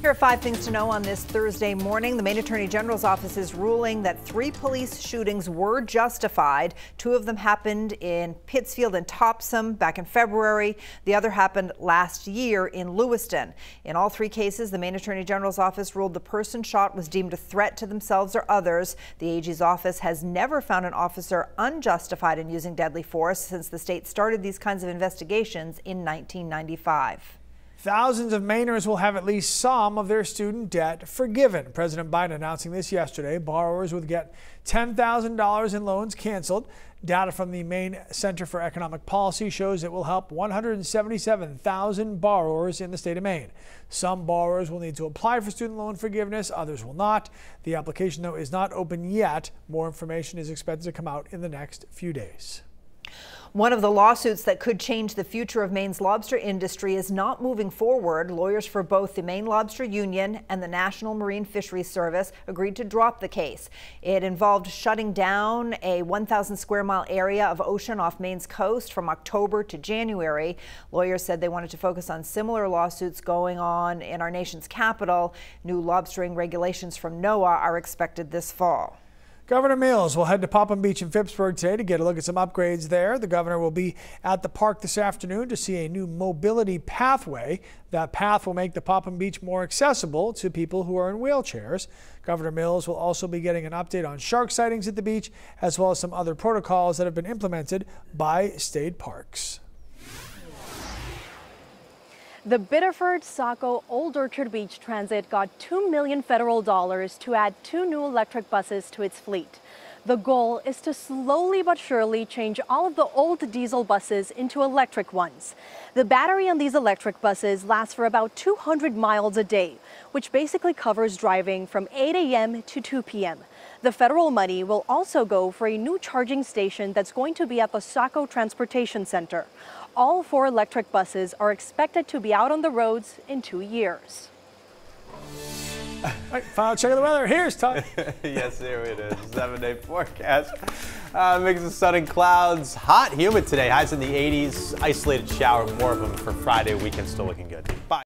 Here are 5 things to know on this Thursday morning. The Maine Attorney General's office is ruling that 3 police shootings were justified. 2 of them happened in Pittsfield and Topsom back in February. The other happened last year in Lewiston. In all 3 cases, the Maine Attorney General's office ruled the person shot was deemed a threat to themselves or others. The AG's office has never found an officer unjustified in using deadly force since the state started these kinds of investigations in 1995. Thousands of Mainers will have at least some of their student debt forgiven. President Biden announcing this yesterday. Borrowers would get $10,000 in loans canceled. Data from the Maine Center for Economic Policy shows it will help 177,000 borrowers in the state of Maine. Some borrowers will need to apply for student loan forgiveness, others will not. The application, though, is not open yet. More information is expected to come out in the next few days. One of the lawsuits that could change the future of Maine's lobster industry is not moving forward. Lawyers for both the Maine Lobster Union and the National Marine Fisheries Service agreed to drop the case. It involved shutting down a 1,000 square mile area of ocean off Maine's coast from October to January. Lawyers said they wanted to focus on similar lawsuits going on in our nation's capital. New lobstering regulations from NOAA are expected this fall. Governor Mills will head to Popham Beach in Phippsburg today to get a look at some upgrades there. The governor will be at the park this afternoon to see a new mobility pathway. That path will make the Popham Beach more accessible to people who are in wheelchairs. Governor Mills will also be getting an update on shark sightings at the beach, as well as some other protocols that have been implemented by state parks. The Biddeford-Saco Old Orchard Beach Transit got $2 million federal dollars to add 2 new electric buses to its fleet. The goal is to slowly but surely change all of the old diesel buses into electric ones. The battery on these electric buses lasts for about 200 miles a day, which basically covers driving from 8 a.m. to 2 p.m. The federal money will also go for a new charging station that's going to be at the Saco Transportation Center. All 4 electric buses are expected to be out on the roads in 2 years. All right, final check of the weather. Here's Todd. Yes, there it is. 7-day forecast. Mix of sun and clouds. Hot, humid today. Highs in the 80s. Isolated shower, more of them for Friday. Weekend still looking good. Bye.